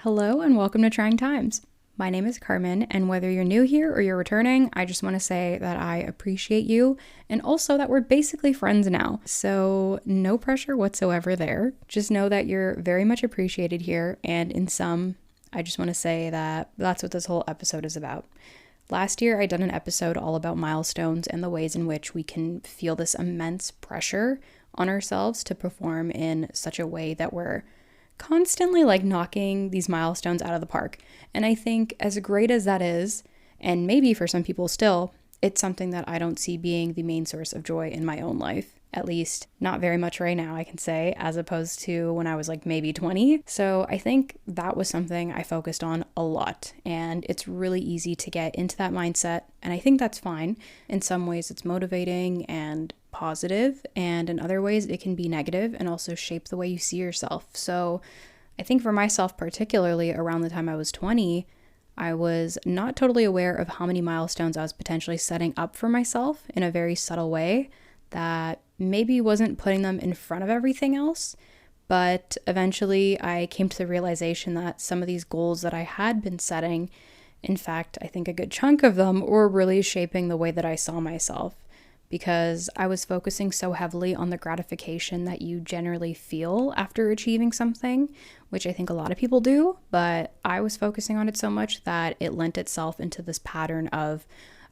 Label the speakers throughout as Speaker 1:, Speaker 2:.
Speaker 1: Hello and welcome to Trying Times. My name is Carmen, and whether you're new here or you're returning, I just want to say that I appreciate you and also that we're basically friends now. So, no pressure whatsoever there. Just know that you're very much appreciated here, and in sum, I just want to say that that's what this whole episode is about. Last year, I did an episode all about milestones and the ways in which we can feel this immense pressure on ourselves to perform in such a way that we're constantly knocking these milestones out of the park. And I think as great as that is, and maybe for some people still, it's something that I don't see being the main source of joy in my own life. At least not very much right now, I can say, as opposed to when I was maybe 20. So I think that was something I focused on a lot. And it's really easy to get into that mindset. And I think that's fine. In some ways, it's motivating and positive, and in other ways it can be negative and also shape the way you see yourself. So I think for myself, particularly around the time I was 20, I was not totally aware of how many milestones I was potentially setting up for myself in a very subtle way that maybe wasn't putting them in front of everything else. But eventually I came to the realization that some of these goals that I had been setting, in fact, I think a good chunk of them were really shaping the way that I saw myself, because I was focusing so heavily on the gratification that you generally feel after achieving something, which I think a lot of people do, but I was focusing on it so much that it lent itself into this pattern of,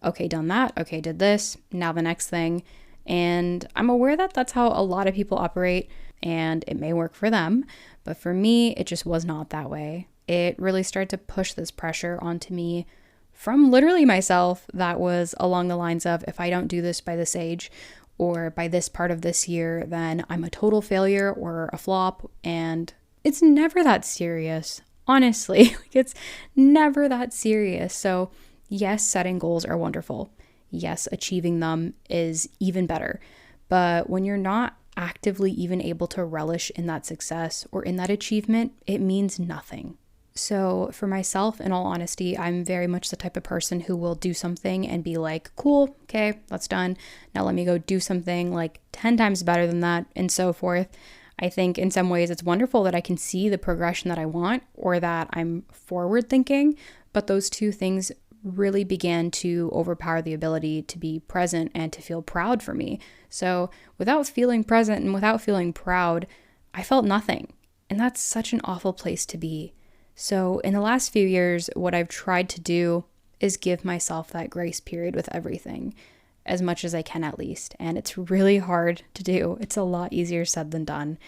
Speaker 1: okay, done that, okay, did this, now the next thing. And I'm aware that that's how a lot of people operate, and it may work for them, but for me, it just was not that way. It really started to push this pressure onto me from literally myself that was along the lines of, if I don't do this by this age or by this part of this year, then I'm a total failure or a flop. And it's never that serious, honestly. It's never that serious. So yes, setting goals are wonderful. Yes, achieving them is even better. But when you're not actively even able to relish in that success or in that achievement, it means nothing. So for myself, in all honesty, I'm very much the type of person who will do something and be like, cool, okay, that's done. Now let me go do something 10 times better than that, and so forth. I think in some ways it's wonderful that I can see the progression that I want, or that I'm forward thinking, but those two things really began to overpower the ability to be present and to feel proud for me. So without feeling present and without feeling proud, I felt nothing. And that's such an awful place to be. So in the last few years, what I've tried to do is give myself that grace period with everything, as much as I can at least. And it's really hard to do. It's a lot easier said than done.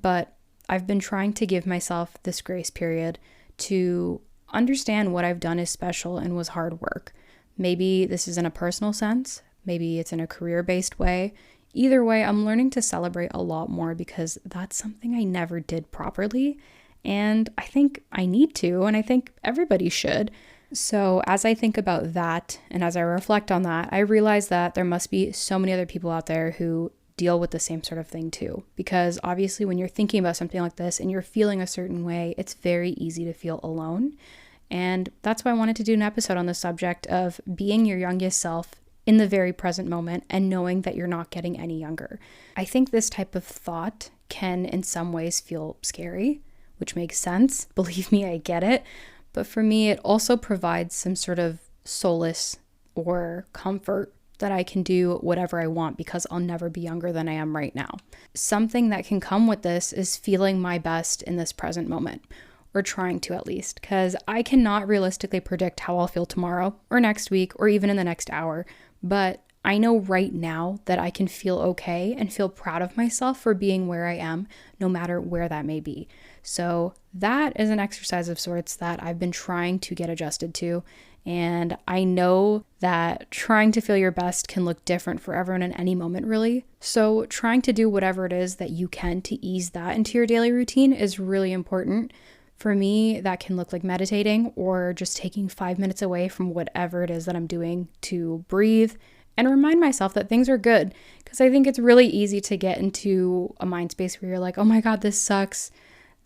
Speaker 1: But I've been trying to give myself this grace period to understand what I've done is special and was hard work. Maybe this is in a personal sense. Maybe it's in a career-based way. Either way, I'm learning to celebrate a lot more because that's something I never did properly. And I think I need to, and I think everybody should. So as I think about that, and as I reflect on that, I realize that there must be so many other people out there who deal with the same sort of thing too. Because obviously when you're thinking about something like this and you're feeling a certain way, it's very easy to feel alone. And that's why I wanted to do an episode on the subject of being your youngest self in the very present moment and knowing that you're not getting any younger. I think this type of thought can in some ways feel scary, which makes sense. Believe me, I get it. But for me, it also provides some sort of solace or comfort that I can do whatever I want because I'll never be younger than I am right now. Something that can come with this is feeling my best in this present moment, or trying to at least, because I cannot realistically predict how I'll feel tomorrow or next week or even in the next hour. But I know right now that I can feel okay and feel proud of myself for being where I am, no matter where that may be. So that is an exercise of sorts that I've been trying to get adjusted to. And I know that trying to feel your best can look different for everyone in any moment, really. So trying to do whatever it is that you can to ease that into your daily routine is really important. For me, that can look like meditating or just taking 5 minutes away from whatever it is that I'm doing to breathe and remind myself that things are good. Because I think it's really easy to get into a mind space where you're like, oh my God, this sucks.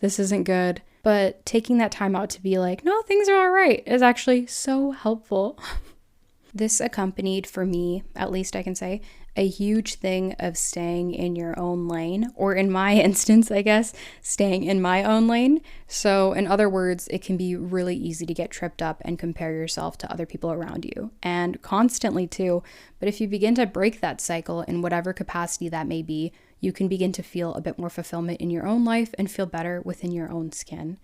Speaker 1: This isn't good. But taking that time out to be like, no, things are all right is actually so helpful. This accompanied, for me, at least I can say, a huge thing of staying in your own lane, or in my instance, I guess, staying in my own lane. So, in other words, it can be really easy to get tripped up and compare yourself to other people around you, and constantly too. But if you begin to break that cycle in whatever capacity that may be, you can begin to feel a bit more fulfillment in your own life and feel better within your own skin.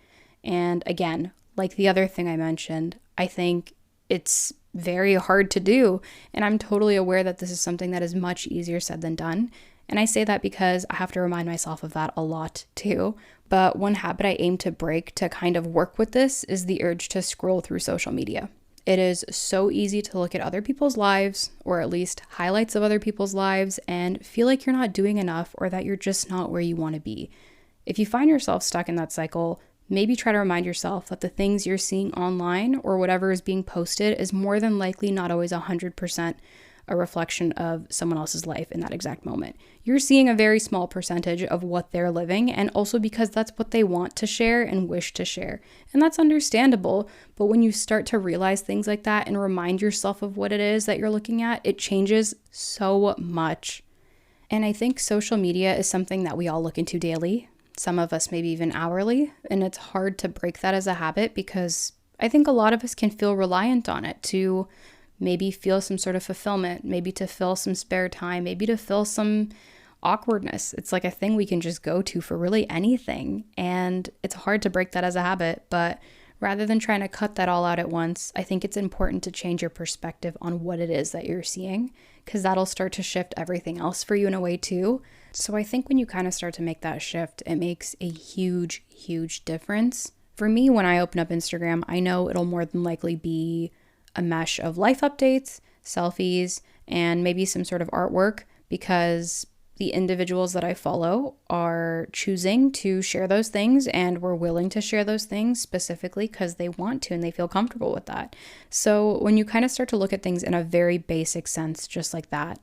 Speaker 1: And again, like the other thing I mentioned, I think it's very hard to do. And I'm totally aware that this is something that is much easier said than done. And I say that because I have to remind myself of that a lot too. But one habit I aim to break to kind of work with this is the urge to scroll through social media. It is so easy to look at other people's lives, or at least highlights of other people's lives, and feel like you're not doing enough or that you're just not where you want to be. If you find yourself stuck in that cycle, maybe try to remind yourself that the things you're seeing online or whatever is being posted is more than likely not always 100% a reflection of someone else's life in that exact moment. You're seeing a very small percentage of what they're living, and also because that's what they want to share and wish to share. And that's understandable, but when you start to realize things like that and remind yourself of what it is that you're looking at, it changes so much. And I think social media is something that we all look into daily. Some of us maybe even hourly, and it's hard to break that as a habit because I think a lot of us can feel reliant on it to maybe feel some sort of fulfillment, maybe to fill some spare time, maybe to fill some awkwardness. It's like a thing we can just go to for really anything, and it's hard to break that as a habit, but rather than trying to cut that all out at once, I think it's important to change your perspective on what it is that you're seeing, because that'll start to shift everything else for you in a way too. So I think when you kind of start to make that shift, it makes a huge, huge difference. For me, when I open up Instagram, I know it'll more than likely be a mesh of life updates, selfies, and maybe some sort of artwork, because the individuals that I follow are choosing to share those things and were willing to share those things specifically because they want to and they feel comfortable with that. So when you kind of start to look at things in a very basic sense, just like that,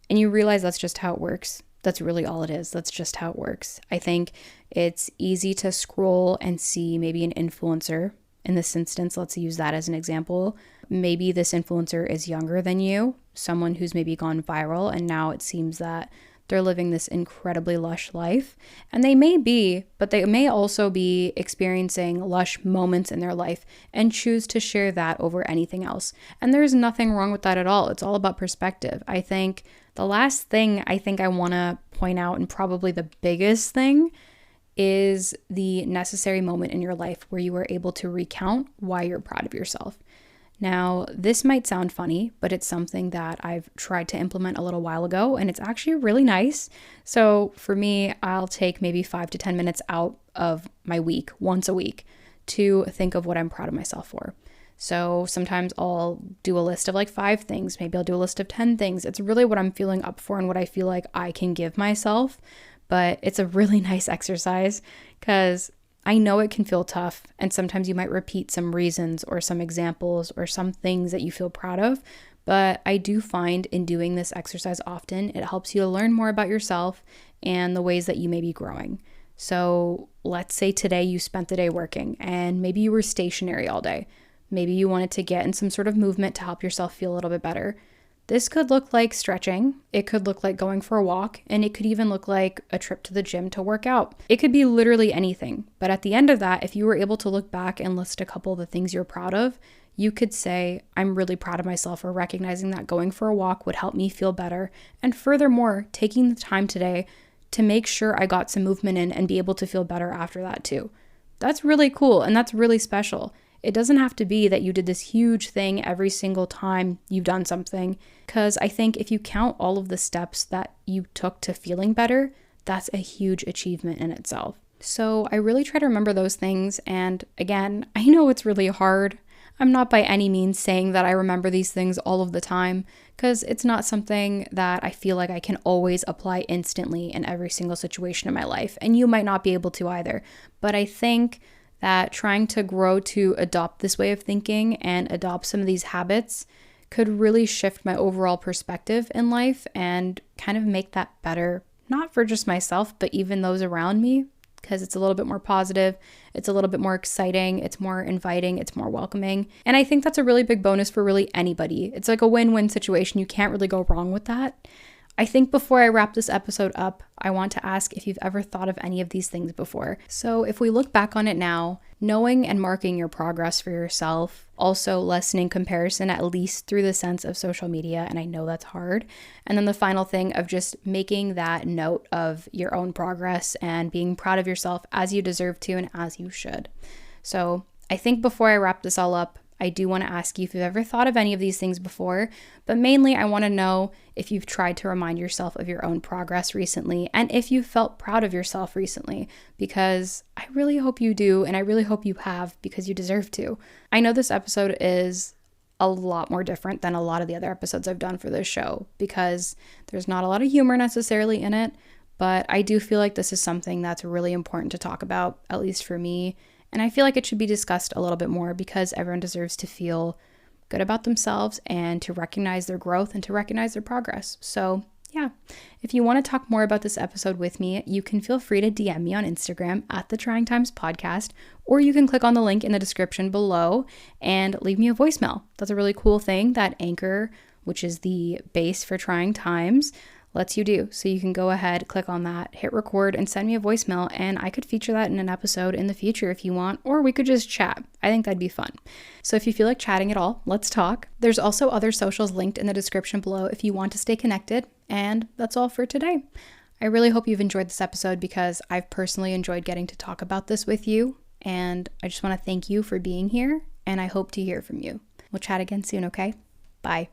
Speaker 1: and you realize that's just how it works, that's really all it is. That's just how it works. I think it's easy to scroll and see maybe an influencer. In this instance, let's use that as an example. Maybe this influencer is younger than you, someone who's maybe gone viral, and now it seems that they're living this incredibly lush life. And they may be, but they may also be experiencing lush moments in their life and choose to share that over anything else. And there's nothing wrong with that at all. It's all about perspective. I think the last thing I want to point out, and probably the biggest thing, is the necessary moment in your life where you are able to recount why you're proud of yourself. Now, this might sound funny, but it's something that I've tried to implement a little while ago, and it's actually really nice. So for me, I'll take maybe 5 to 10 minutes out of my week, once a week, to think of what I'm proud of myself for. So sometimes I'll do a list of like 5 things. Maybe I'll do a list of 10 things. It's really what I'm feeling up for and what I feel like I can give myself. But it's a really nice exercise because I know it can feel tough. And sometimes you might repeat some reasons or some examples or some things that you feel proud of. But I do find in doing this exercise often, it helps you to learn more about yourself and the ways that you may be growing. So let's say today you spent the day working and maybe you were stationary all day. Maybe you wanted to get in some sort of movement to help yourself feel a little bit better. This could look like stretching, it could look like going for a walk, and it could even look like a trip to the gym to work out. It could be literally anything. But at the end of that, if you were able to look back and list a couple of the things you're proud of, you could say, I'm really proud of myself for recognizing that going for a walk would help me feel better. And furthermore, taking the time today to make sure I got some movement in and be able to feel better after that too. That's really cool and that's really special. It doesn't have to be that you did this huge thing every single time you've done something, because I think if you count all of the steps that you took to feeling better, that's a huge achievement in itself. So I really try to remember those things. And again, I know it's really hard. I'm not by any means saying that I remember these things all of the time, because it's not something that I feel like I can always apply instantly in every single situation in my life. And you might not be able to either. But I think that trying to grow to adopt this way of thinking and adopt some of these habits could really shift my overall perspective in life and kind of make that better, not for just myself, but even those around me, because it's a little bit more positive, it's a little bit more exciting, it's more inviting, it's more welcoming. And I think that's a really big bonus for really anybody. It's like a win-win situation. You can't really go wrong with that. I think before I wrap this episode up, I want to ask if you've ever thought of any of these things before. So if we look back on it now, knowing and marking your progress for yourself, also lessening comparison, at least through the sense of social media, and I know that's hard. And then the final thing of just making that note of your own progress and being proud of yourself as you deserve to and as you should. So I think before I wrap this all up, I do want to ask you if you've ever thought of any of these things before, but mainly I want to know if you've tried to remind yourself of your own progress recently and if you felt proud of yourself recently, because I really hope you do, and I really hope you have, because you deserve to. I know this episode is a lot more different than a lot of the other episodes I've done for this show because there's not a lot of humor necessarily in it, but I do feel like this is something that's really important to talk about, at least for me. And I feel like it should be discussed a little bit more because everyone deserves to feel good about themselves and to recognize their growth and to recognize their progress. So yeah, if you want to talk more about this episode with me, you can feel free to DM me on Instagram at the Trying Times Podcast, or you can click on the link in the description below and leave me a voicemail. That's a really cool thing that Anchor, which is the base for Trying Times, lets you do. So you can go ahead, click on that, hit record, and send me a voicemail, and I could feature that in an episode in the future if you want, or we could just chat. I think that'd be fun. So if you feel like chatting at all, let's talk. There's also other socials linked in the description below if you want to stay connected, and that's all for today. I really hope you've enjoyed this episode because I've personally enjoyed getting to talk about this with you, and I just want to thank you for being here, and I hope to hear from you. We'll chat again soon, okay? Bye.